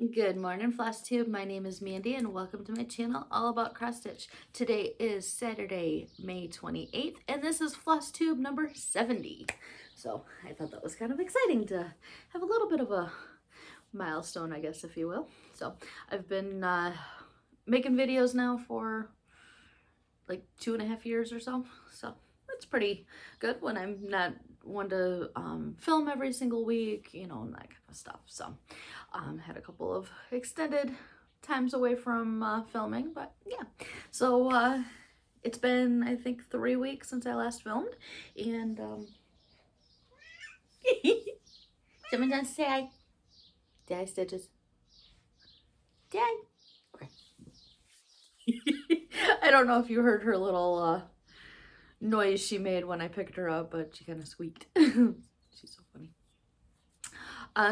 Good morning, Flosstube. My name is Mandy and welcome to my channel all about cross stitch. Today is Saturday, May 28th, and this is Flosstube number 70. So I thought that was kind of exciting to have a little bit of a milestone, I guess, if you will. So I've been making videos now for like 2.5 years or so. So it's pretty good when I'm not one to film every single week, you know, and that kind of stuff. So had a couple of extended times away from filming, but yeah. So it's been, I think, 3 weeks since I last filmed, and someone does say hi. Say hi, Stitches. Say hi. Okay. I don't know if you heard her little noise she made when I picked her up, but she kind of squeaked. She's so funny.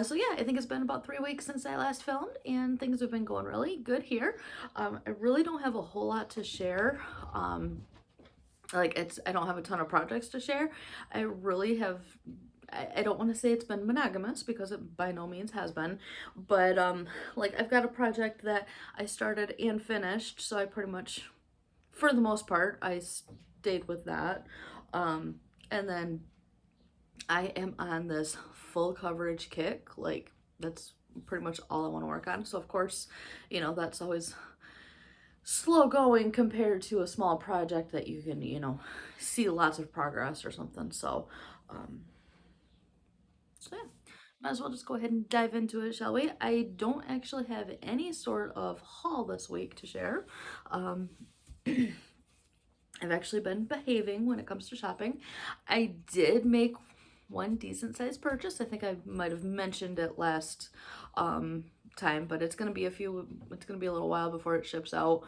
So yeah, I think it's been about 3 weeks since I last filmed, and things have been going really good here. I really don't have a whole lot to share. I don't have a ton of projects to share. I really have, I don't want to say it's been monogamous because it by no means has been, but like I've got a project that I started and finished, so I pretty much, for the most part, I stayed with that. And then I am on this full coverage kick. Like, that's pretty much all I want to work on. So of course, you know, that's always slow going compared to a small project that you can, you know, see lots of progress or something. So yeah, might as well just go ahead and dive into it, shall we? I don't actually have any sort of haul this week to share. I've actually been behaving when it comes to shopping. I did make one decent sized purchase. I think I might have mentioned it last time, but it's gonna be a little while before it ships out.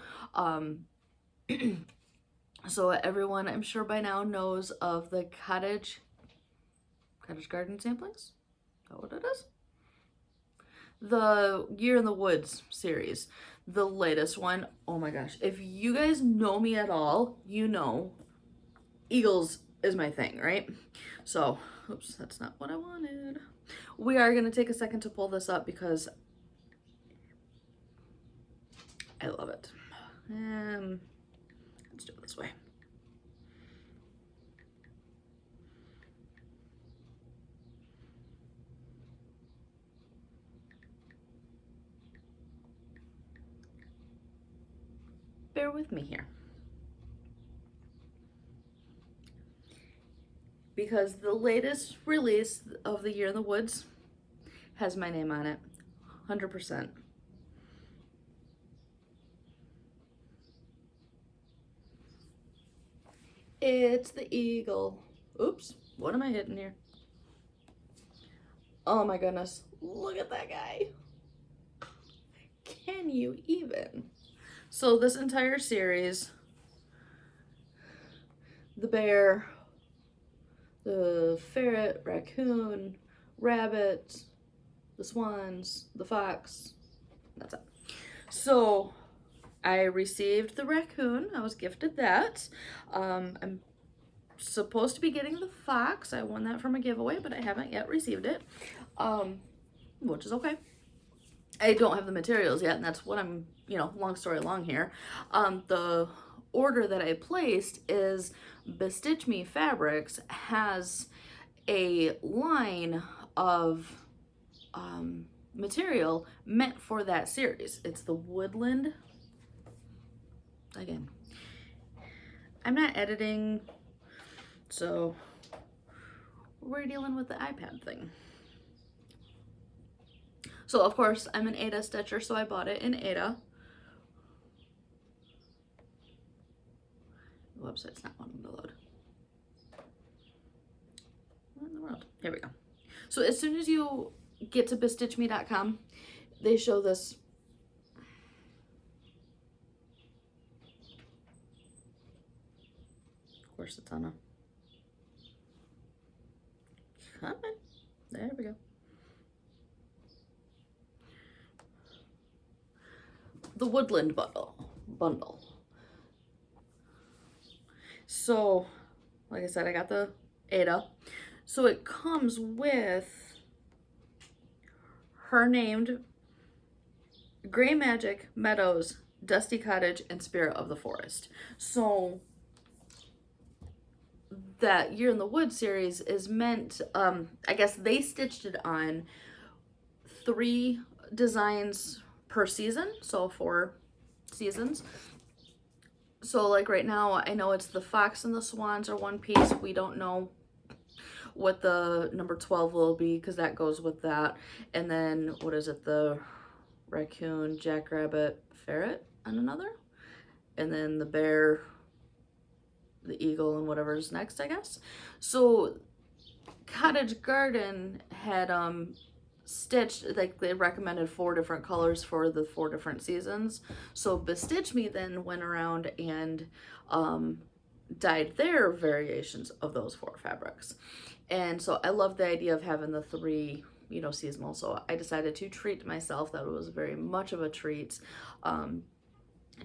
So everyone, I'm sure by now, knows of the cottage garden samplings. Is that what it is? The Year in the Woods series, the latest one. Oh my gosh, if you guys know me at all, you know eagles is my thing, right? So, oops, that's not what I wanted. We are going to take a second to pull this up because I love it. Let's do it this way. Bear with me here. Because the latest release of the Year in the Woods has my name on it, 100%. It's the eagle. Oops, what am I hitting here? Oh my goodness, look at that guy. Can you even? So this entire series, the bear, the ferret, raccoon, rabbit, the swans, the fox, that's it. So I received the raccoon. I was gifted that. I'm supposed to be getting the fox. I won that from a giveaway, but I haven't yet received it, which is okay. I don't have the materials yet, and that's what I'm, you know, long story long here. The order that I placed is Bestitch Me Fabrics has a line of material meant for that series. It's the woodland. Again, I'm not editing, so we're dealing with the iPad thing. So of course I'm an Ada stitcher, so I bought it in Ada. The website's not wanting to load. What in the world? Here we go. So as soon as you get to bestitchme.com, they show this. Of course it's on a, come on, there we go. The woodland bundle. So, like I said, I got the Ada. So it comes with her named Gray Magic, Meadows, Dusty Cottage, and Spirit of the Forest. So that Year in the Woods series is meant, I guess they stitched it on 3 designs per season, so 4 seasons. So like right now, I know it's the Fox and the Swans are one piece. We don't know what the number 12 will be because that goes with that. And then what is it? The Raccoon, Jackrabbit, Ferret on another. And then the Bear, the Eagle, and whatever's next, I guess. So Cottage Garden had stitched, like they recommended 4 different colors for the 4 different seasons. So Bestitch Me then went around and dyed their variations of those 4 fabrics. And so I love the idea of having the 3, you know, seasonal. So I decided to treat myself. That was very much of a treat,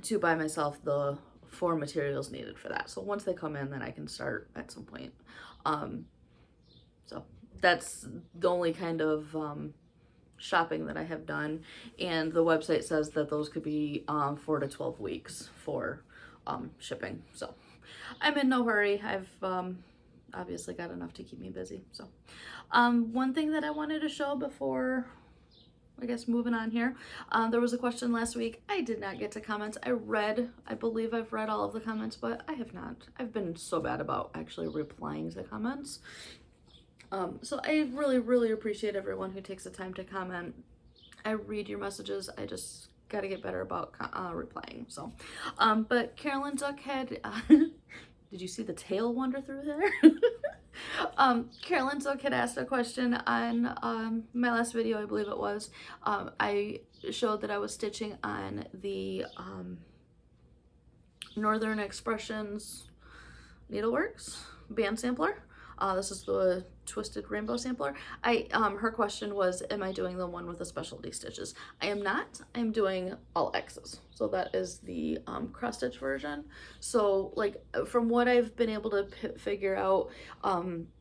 to buy myself the 4 materials needed for that. So once they come in, then I can start at some point. So that's the only kind of shopping that I have done. And the website says that those could be 4 to 12 weeks for shipping. So I'm in no hurry. I've obviously got enough to keep me busy. So one thing that I wanted to show before, I guess, moving on here, there was a question last week. I did not get to comments. I believe I've read all of the comments, but I have not. I've been so bad about actually replying to comments. So I really, really appreciate everyone who takes the time to comment. I read your messages. I just got to get better about replying. So, but Carolyn Duck had, did you see the tail wander through there? Carolyn Duck had asked a question on my last video, I believe it was. I showed that I was stitching on the Northern Expressions Needleworks band sampler. This is the Twisted Rainbow sampler. Her question was, am I doing the one with the specialty stitches? I am not. I'm doing all X's. So that is the cross stitch version. So like from what I've been able to figure out,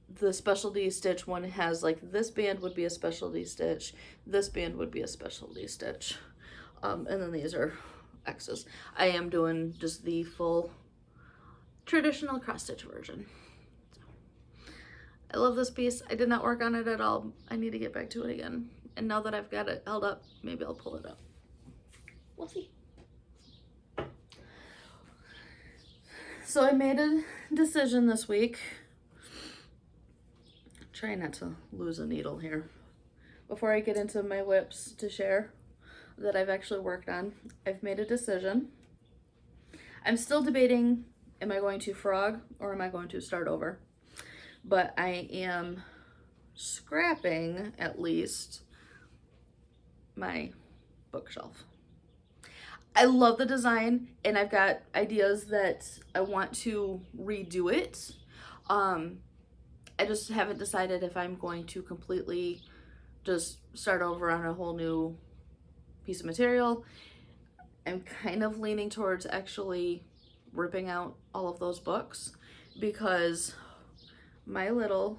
the specialty stitch one has like this band would be a specialty stitch, this band would be a specialty stitch, and then these are X's. I am doing just the full traditional cross stitch version. I love this piece. I did not work on it at all. I need to get back to it again. And now that I've got it held up, maybe I'll pull it up. We'll see. So I made a decision this week. Try not to lose a needle here. Before I get into my whips to share that I've actually worked on, I've made a decision. I'm still debating, am I going to frog or am I going to start over? But I am scrapping at least my bookshelf. I love the design and I've got ideas that I want to redo it. I just haven't decided if I'm going to completely just start over on a whole new piece of material. I'm kind of leaning towards actually ripping out all of those books because my little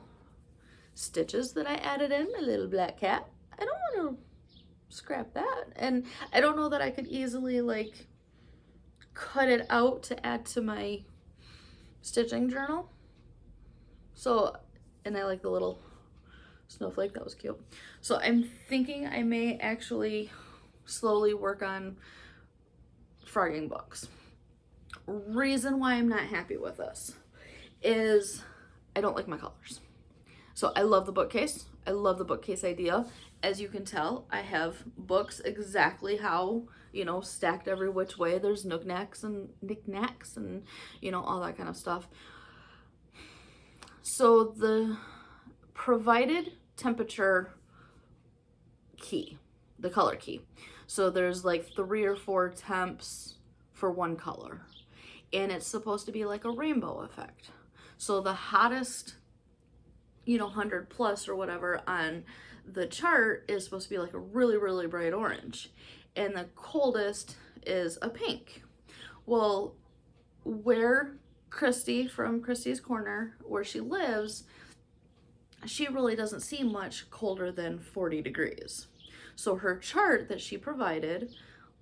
stitches that I added in, my little black cat, I don't want to scrap that. And I don't know that I could easily like cut it out to add to my stitching journal. So, and I like the little snowflake, that was cute. So I'm thinking I may actually slowly work on frogging books. Reason why I'm not happy with this is I don't like my colors. So I love the bookcase. I love the bookcase idea. As you can tell, I have books exactly how, you know, stacked every which way. There's knickknacks and you know, all that kind of stuff. So the provided temperature key, the color key. So there's like 3 or 4 temps for one color. And it's supposed to be like a rainbow effect. So the hottest, you know, 100 plus or whatever on the chart is supposed to be like a really, really bright orange. And the coldest is a pink. Well, where Christy from Christy's Corner, where she lives, she really doesn't see much colder than 40 degrees. So her chart that she provided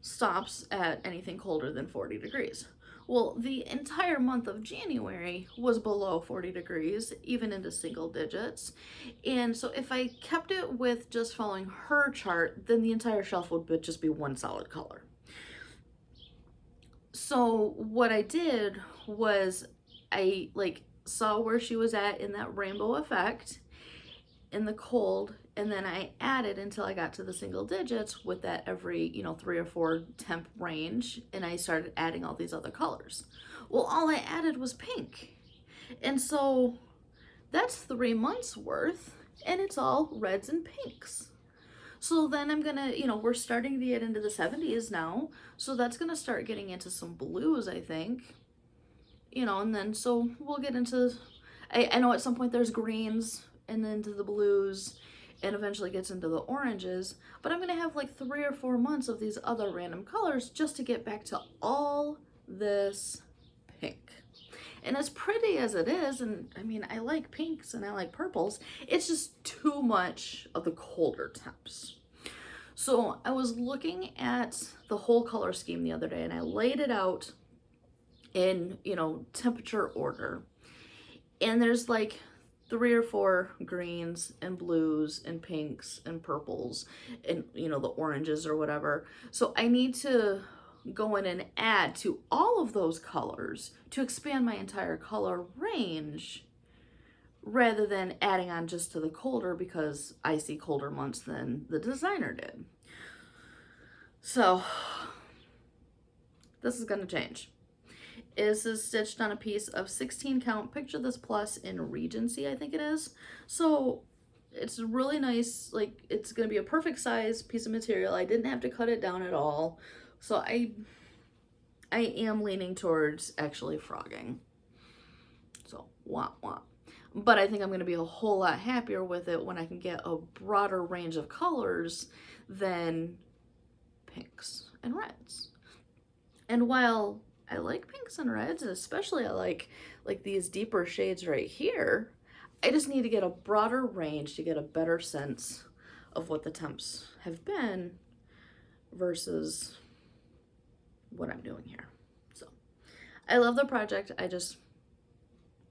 stops at anything colder than 40 degrees. Well, the entire month of January was below 40 degrees, even into single digits. And so if I kept it with just following her chart, then the entire shelf would just be one solid color. So what I did was I saw where she was at in that rainbow effect in the cold, and then I added until I got to the single digits with that every 3 or 4 temp range, and I started adding all these other colors. Well, all I added was pink, and so that's 3 months worth, and it's all reds and pinks. So then I'm gonna, we're starting to get into the 70s now, so that's gonna start getting into some blues, I think, and then so we'll get into, I know at some point there's greens and then to the blues and eventually gets into the oranges, but I'm gonna have like 3 or 4 months of these other random colors just to get back to all this pink. And as pretty as it is, and I mean, I like pinks and I like purples, it's just too much of the colder temps. So I was looking at the whole color scheme the other day, and I laid it out in, temperature order. And there's like 3 or 4 greens and blues and pinks and purples and, the oranges or whatever. So I need to go in and add to all of those colors to expand my entire color range, rather than adding on just to the colder because I see colder months than the designer did. So this is going to change. This is stitched on a piece of 16 count Picture This Plus in Regency, I think it is. So it's really nice, it's going to be a perfect size piece of material. I didn't have to cut it down at all. So I am leaning towards actually frogging. So, wah, wah. But I think I'm going to be a whole lot happier with it when I can get a broader range of colors than pinks and reds. And while I like pinks and reds, and especially I like these deeper shades right here, I just need to get a broader range to get a better sense of what the temps have been versus what I'm doing here. So I love the project.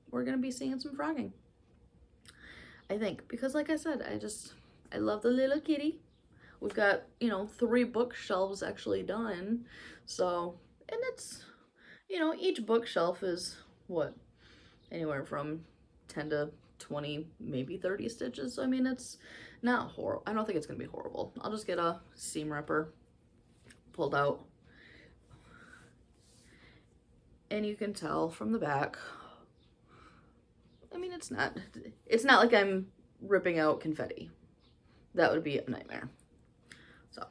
We're gonna be seeing some frogging, I think, because like I said, I love the little kitty. We've got 3 bookshelves actually done, so, and it's each bookshelf is what, anywhere from 10 to 20, maybe 30 stitches. So I mean, it's not horrible. I don't think it's gonna be horrible. I'll just get a seam ripper pulled out. And you can tell from the back, I mean, it's not like I'm ripping out confetti. That would be a nightmare. So,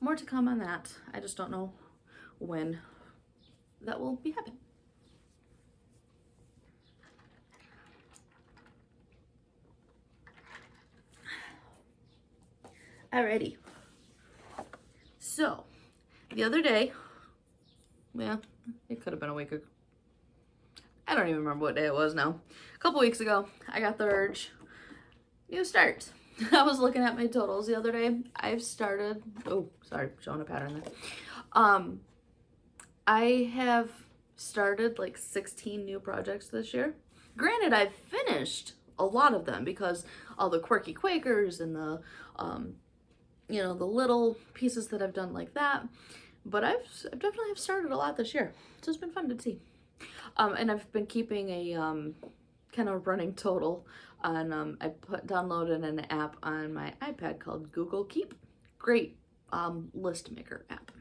more to come on that. I just don't know when that will be happening. Alrighty. So, the other day, yeah, it could have been a week ago. I don't even remember what day it was now. A couple weeks ago, I got the urge. New start. I was looking at my totals the other day. I've started, oh, sorry, showing a pattern there. I have started like 16 new projects this year. Granted, I've finished a lot of them because all the quirky Quakers and the, the little pieces that I've done like that. But I've definitely have started a lot this year. So it's been fun to see. And I've been keeping a kind of running total on, I downloaded an app on my iPad called Google Keep. Great list maker app.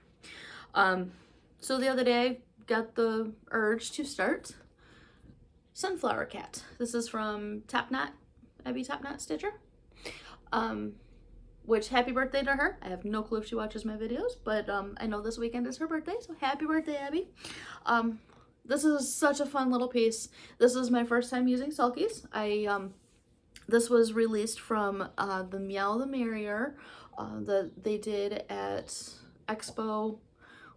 So the other day I got the urge to start Sunflower Cat. This is from Top Knot, Abby Top Knot Stitcher. Which, happy birthday to her. I have no clue if she watches my videos, but I know this weekend is her birthday, so happy birthday, Abby. This is such a fun little piece. This is my first time using sulkies. This was released from the Meow the Merrier that they did at Expo.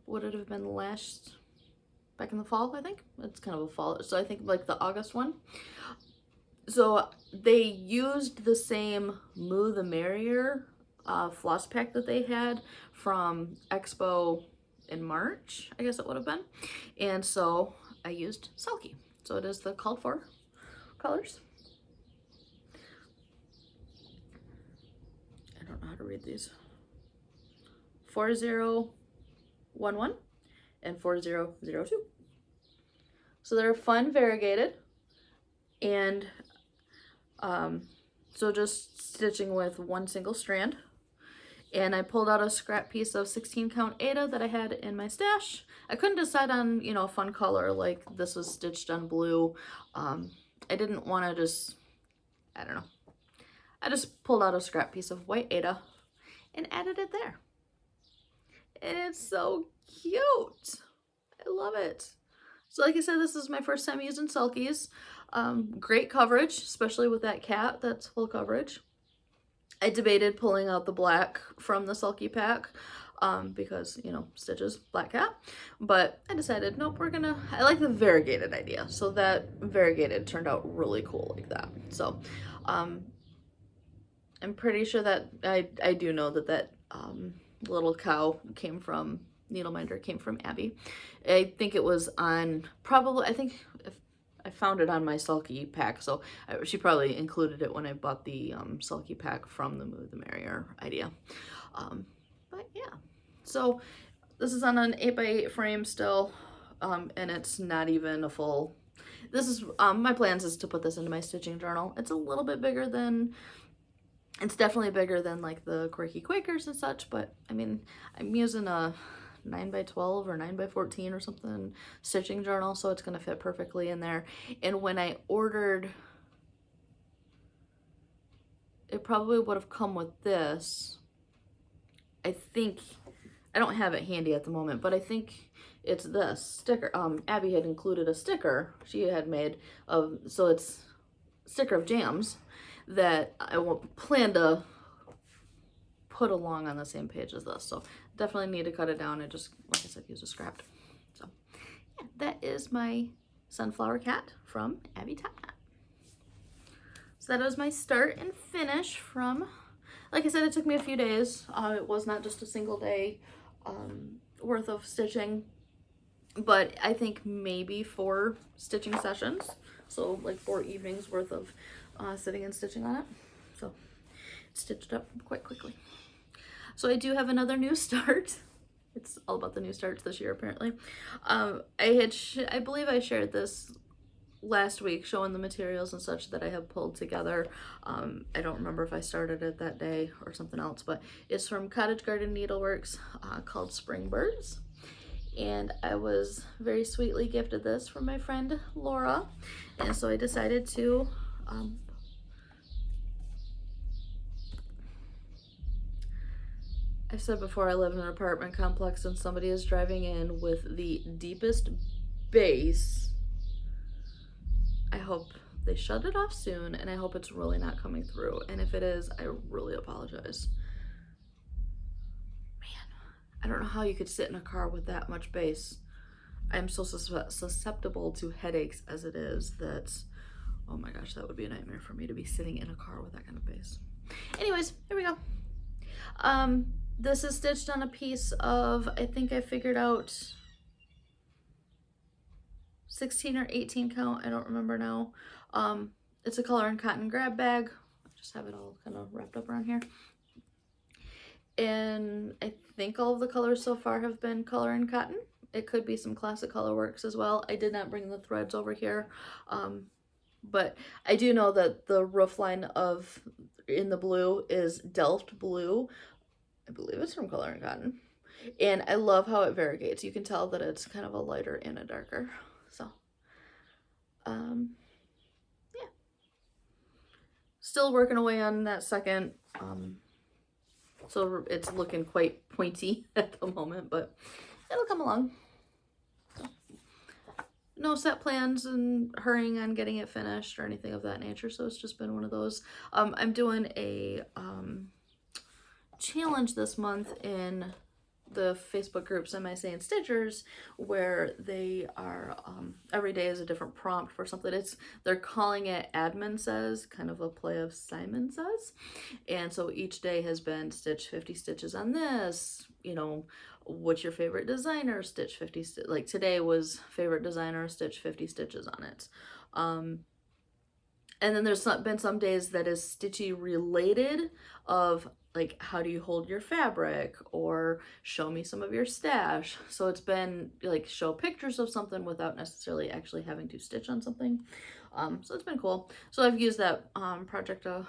Would it have been back in the fall, I think? It's kind of a fall, so I think like the August one. So they used the same Moo the Merrier floss pack that they had from Expo in March, I guess it would have been. And so I used Selkie. So it is the called for colors. I don't know how to read these. 4011 and 4002. So they're fun variegated, and so just stitching with one single strand. And I pulled out a scrap piece of 16 count Aida that I had in my stash. I couldn't decide on, you know, a fun color, like this was stitched on blue. I didn't want to just, I don't know. I just pulled out a scrap piece of white Aida and added it there. And it's so cute. I love it. So like I said, this is my first time using Selkies. Great coverage, especially with that cat. That's full coverage. I debated pulling out the black from the Selkie pack because, you know, Stitches, black cat. But I decided, nope, I like the variegated idea. So that variegated turned out really cool like that. So I'm pretty sure that I do know that little cow came from, needleminder came from Abby. I think it was on, probably, I think if I found it on my Selkie pack, so she probably included it when I bought the Selkie pack from the Move the Merrier idea. But yeah, so this is on an 8x8 frame still, and it's not even a full, this is, my plans is to put this into my stitching journal. It's a little bit bigger than, it's definitely bigger than like the Quirky Quakers and such, but I mean, I'm using a 9x12 or 9x14 or something stitching journal, so it's going to fit perfectly in there. And when I ordered, it probably would have come with this. I think, I don't have it handy at the moment, but I think it's this sticker. Abby had included a sticker she had made of, so it's a sticker of jams that I won't plan to put along on the same page as this. So definitely need to cut it down and just, like I said, use a scrap. So yeah, that is my sunflower cat from Abby Topknot. So that was my start and finish from, like I said, it took me a few days. It was not just a single day worth of stitching, but I think maybe 4 stitching sessions. So like 4 evenings worth of sitting and stitching on it. So it stitched up quite quickly. So I do have another new start. It's all about the new starts this year, apparently. I believe I shared this last week, showing the materials and such that I have pulled together. I don't remember if I started it that day or something else, but it's from Cottage Garden Needleworks, called Spring Birds. And I was very sweetly gifted this from my friend Laura, and so I decided to I said before, I live in an apartment complex and somebody is driving in with the deepest bass. I hope they shut it off soon, and I hope it's really not coming through. And if it is, I really apologize. Man, I don't know how you could sit in a car with that much bass. I'm so susceptible to headaches as it is that, oh my gosh, that would be a nightmare for me to be sitting in a car with that kind of bass. Anyways, here we go. This is stitched on a piece of, I think I figured out 16 or 18 count, I don't remember now. It's a color and cotton grab bag. I just have it all kind of wrapped up around here. And I think all of the colors so far have been color and cotton. It could be some classic color works as well. I did not bring the threads over here. But I do know that the roof line of in the blue is Delft blue. I believe it's from Color and Cotton. And I love how it variegates. You can tell that it's kind of a lighter and a darker. So, yeah. Still working away on that second. So it's looking quite pointy at the moment, but it'll come along. So, no set plans and hurrying on getting it finished or anything of that nature. So it's just been one of those. I'm doing a challenge this month in the Facebook group Semi Sane Stitchers, where they are every day is a different prompt for something. They're calling it Admin Says, kind of a play of Simon Says. And so each day has been stitch 50 stitches on this, you know, what's your favorite designer, stitch 50 like today was favorite designer, stitch 50 stitches on it. And then there's been some days that is stitchy related, of like, how do you hold your fabric, or show me some of your stash. So it's been like, show pictures of something without necessarily actually having to stitch on something. So it's been cool. So I've used that project a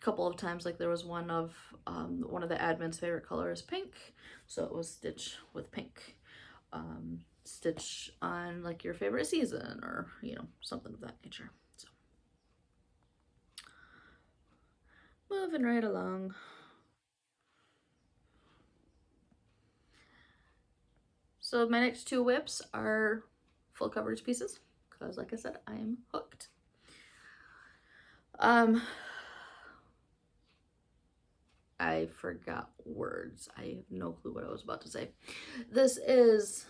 couple of times. Like there was one of the admin's favorite color is pink, so it was stitch with pink. Stitch on like your favorite season, or you know, something of that nature. So moving right along. So my next two whips are full coverage pieces, because like I said, I am hooked. I forgot words. I have no clue what I was about to say. This is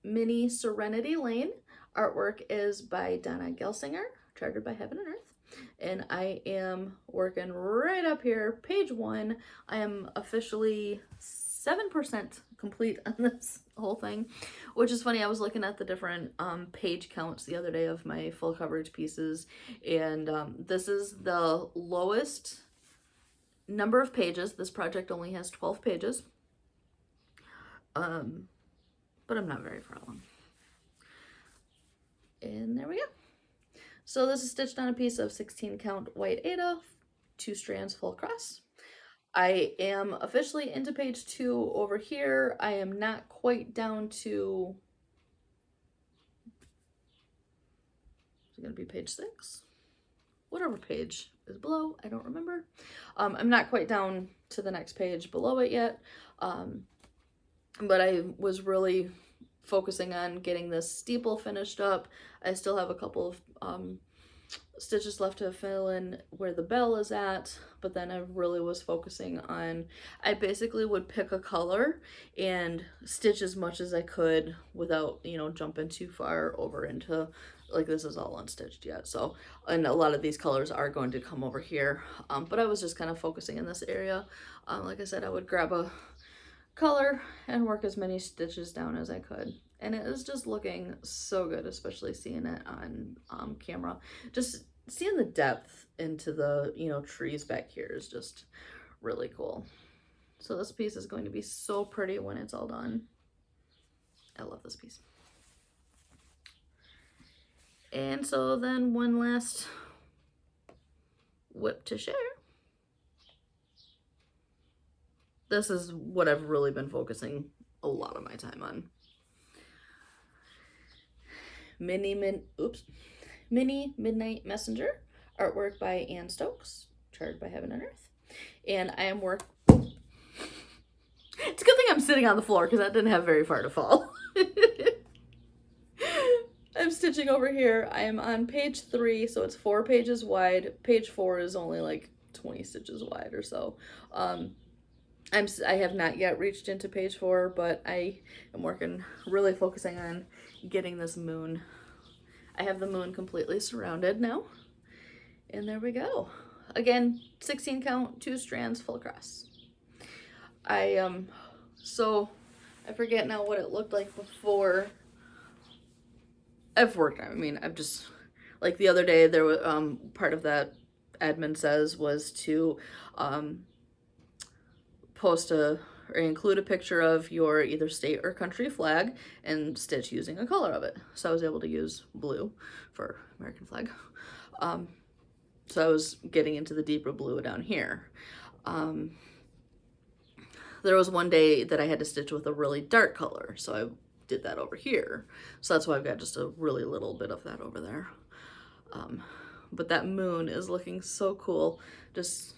Mini Serenity Lane. Artwork is by Donna Gelsinger, chartered by Heaven and Earth. And I am working right up here, page 1. I am officially 7% complete on this whole thing, which is funny. I was looking at the different page counts the other day of my full coverage pieces, and this is the lowest number of pages. This project only has 12 pages. But I'm not very far along. And there we go. So this is stitched on a piece of 16 count white Aida, 2 strands full cross. I am officially into page 2 over here. I am not quite down to, is it going to be page 6? Whatever page is below, I don't remember. I'm not quite down to the next page below it yet. But I was really focusing on getting this steeple finished up. I still have a couple of stitches left to fill in where the bell is at, but then I really was focusing on, I basically would pick a color and stitch as much as I could without, you know, jumping too far over into, like, this is all unstitched yet. So, and a lot of these colors are going to come over here, but I was just kind of focusing in this area. Like I said, I would grab a color and work as many stitches down as I could, and it is just looking so good, especially seeing it on camera. Just seeing the depth into the, you know, trees back here is just really cool. So this piece is going to be so pretty when it's all done. I love this piece. And so then one last whip to share. This is what I've really been focusing a lot of my time on. Mini Midnight Messenger, artwork by Ann Stokes, chartered by Heaven and Earth. And I am It's a good thing I'm sitting on the floor, because that didn't have very far to fall. I'm stitching over here. I am on page 3, so it's 4 pages wide. Page 4 is only like 20 stitches wide or so. I have not yet reached into page 4, but I am really focusing on getting this moon. I have the moon completely surrounded now, and there we go. Again, 16 count, 2 strands, full cross. So I forget now what it looked like before. I've worked, I mean, I've just, like the other day, there was, part of that Admin Says was to, post or include a picture of your either state or country flag and stitch using a color of it. So I was able to use blue for American flag. So I was getting into the deeper blue down here. There was one day that I had to stitch with a really dark color, so I did that over here. So that's why I've got just a really little bit of that over there. But that moon is looking so cool. Just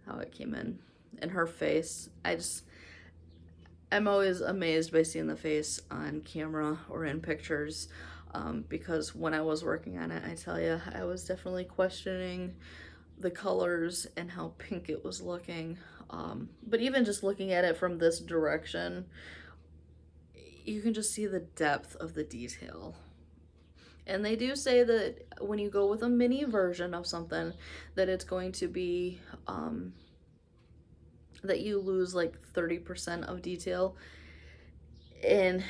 how it came in and her face. I'm always amazed by seeing the face on camera or in pictures, because when I was working on it, I tell you, I was definitely questioning the colors and how pink it was looking. But even just looking at it from this direction, you can just see the depth of the detail. And they do say that when you go with a mini version of something, that it's going to be, that you lose like 30% of detail. And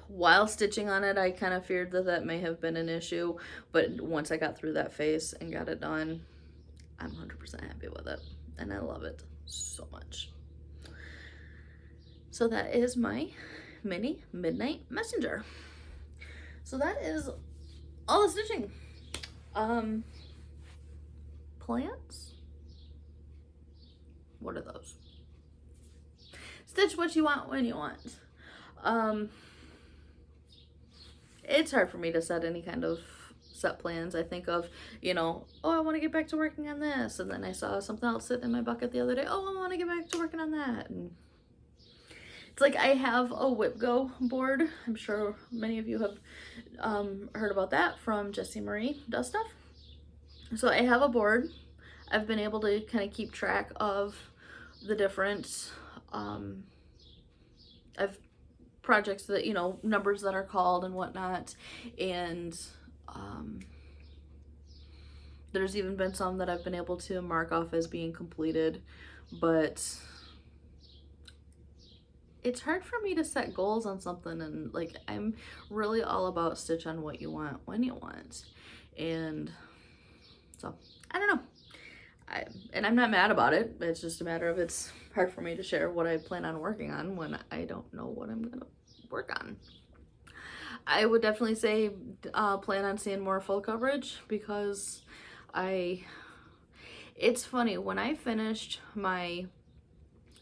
while stitching on it, I kind of feared that that may have been an issue, but once I got through that phase and got it done, I'm 100% happy with it, and I love it so much. So that is my mini Midnight Messenger. So that is all the stitching. Plants? What are those? Stitch what you want when you want. It's hard for me to set any kind of set plans. I think of, you know, oh, I want to get back to working on this, and then I saw something else sitting in my bucket the other day. Oh, I want to get back to working on that. And it's like I have a Whip Go board. I'm sure many of you have heard about that from Jessie Marie Does Stuff. So I have a board. I've been able to kind of keep track of the different I've projects that, you know, numbers that are called and whatnot, and there's even been some that I've been able to mark off as being completed, but it's hard for me to set goals on something, and like I'm really all about stitch on what you want when you want. And so I don't know, and I'm not mad about it. It's just a matter of it's hard for me to share what I plan on working on when I don't know what I'm gonna work on. I would definitely say plan on seeing more full coverage, because it's funny, when I finished my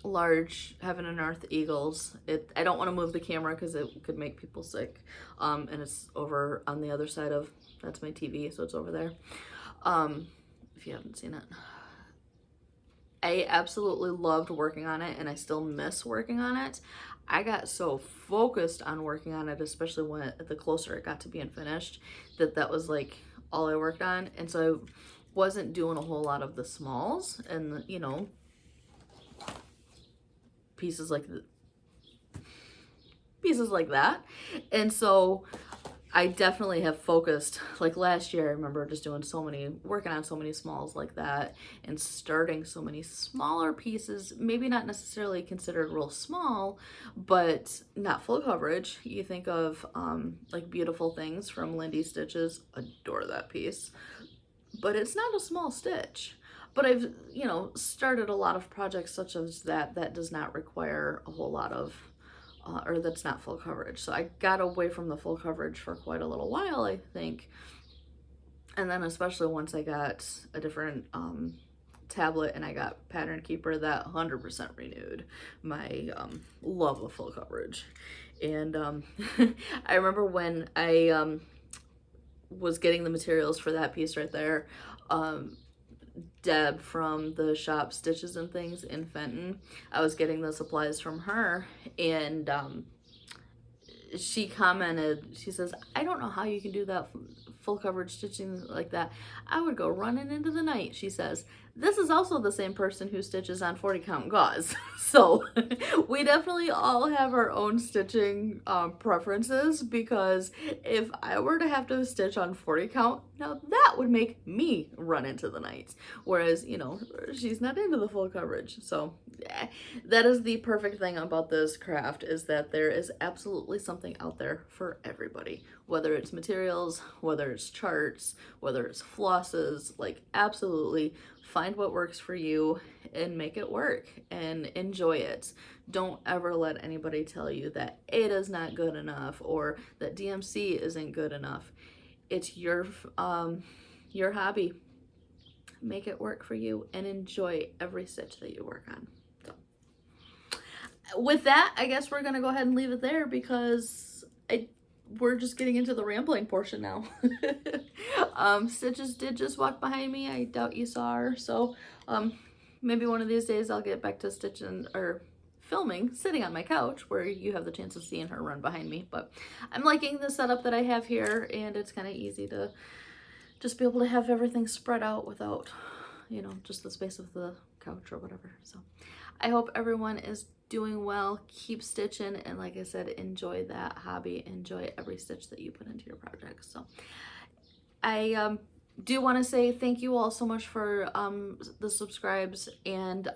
large Heaven and Earth Eagles, I don't want to move the camera because it could make people sick, and it's over on the other side of, that's my TV, so it's over there, if you haven't seen it. I absolutely loved working on it, and I still miss working on it. I got so focused on working on it, especially when the closer it got to being finished, that was like all I worked on. And so I wasn't doing a whole lot of the smalls and, you know, pieces like that. And so I definitely have focused, like last year, I remember just working on so many smalls like that, and starting so many smaller pieces, maybe not necessarily considered real small, but not full coverage. You think of like Beautiful Things from Lindy Stitches, adore that piece, but it's not a small stitch. But I've, you know, started a lot of projects such as that does not require a whole lot of or that's not full coverage. So I got away from the full coverage for quite a little while, I think. And then especially once I got a different tablet and I got Pattern Keeper, that 100% renewed my love of full coverage. And I remember when I was getting the materials for that piece right there, Deb from the shop Stitches and Things in Fenton, I was getting the supplies from her, and she commented, she says, I don't know how you can do that full coverage stitching like that. I would go running into the night. She says, this is also the same person who stitches on 40 count gauze. So we definitely all have our own stitching preferences, because if I were to have to stitch on 40 count, now that would make me run into the night. Whereas, you know, she's not into the full coverage. So that is the perfect thing about this craft, is that there is absolutely something out there for everybody. Whether it's materials, whether it's charts, whether it's flosses, like absolutely find what works for you and make it work and enjoy it. Don't ever let anybody tell you that it is not good enough or that DMC isn't good enough. It's your hobby. Make it work for you and enjoy every stitch that you work on. So with that, I guess we're gonna go ahead and leave it there, because we're just getting into the rambling portion now. Stitches did just walk behind me. I doubt you saw her. So maybe one of these days I'll get back to stitching or filming sitting on my couch, where you have the chance of seeing her run behind me. But I'm liking the setup that I have here, and it's kind of easy to just be able to have everything spread out without, you know, just the space of the couch or whatever. So I hope everyone is doing well. Keep stitching, and like I said, enjoy that hobby. Enjoy every stitch that you put into your project. So I do want to say thank you all so much for the subscribes, and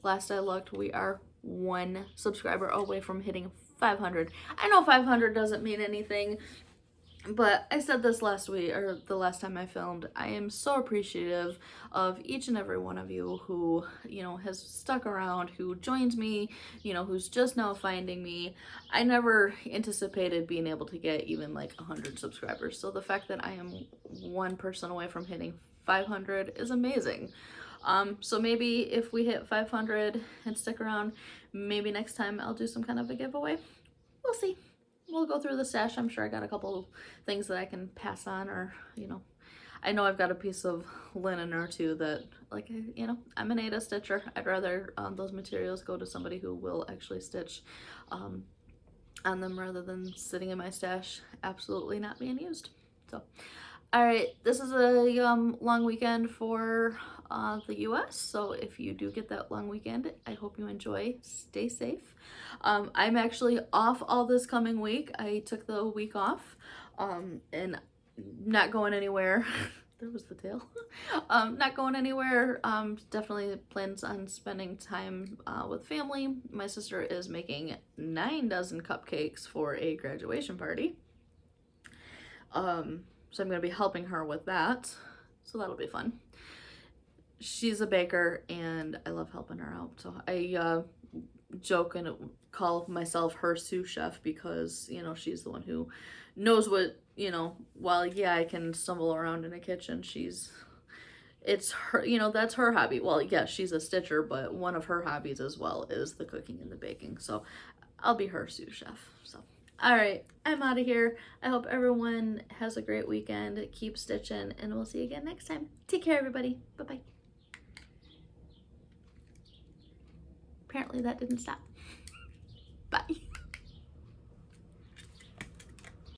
last I looked, we are 1 subscriber away from hitting 500. I know 500 doesn't mean anything, but I said this last week, or the last time I filmed, I am so appreciative of each and every one of you who, you know, has stuck around, who joined me, you know, who's just now finding me. I never anticipated being able to get even like 100 subscribers. So the fact that I am 1 person away from hitting 500 is amazing. So maybe if we hit 500 and stick around, maybe next time I'll do some kind of a giveaway. We'll see. We'll go through the stash. I'm sure I got a couple things that I can pass on, or, you know, I know I've got a piece of linen or two that, like, you know, I'm an Ada stitcher. I'd rather those materials go to somebody who will actually stitch on them rather than sitting in my stash absolutely not being used. So, all right, this is a long weekend for the US, so if you do get that long weekend, I hope you enjoy. Stay safe. I'm actually off all this coming week. I took the week off, and not going anywhere. There was the tail. Not going anywhere. Definitely plans on spending time with family. My sister is making 9 dozen cupcakes for a graduation party. So I'm going to be helping her with that. So that'll be fun. She's a baker and I love helping her out. So I joke and call myself her sous chef because, you know, she's the one who knows what, you know, while yeah, I can stumble around in a kitchen, it's her, you know, that's her hobby. Well, yeah, she's a stitcher, but one of her hobbies as well is the cooking and the baking. So I'll be her sous chef. So all right, I'm out of here. I hope everyone has a great weekend. Keep stitching, and we'll see you again next time. Take care, everybody. Bye-bye. Apparently that didn't stop.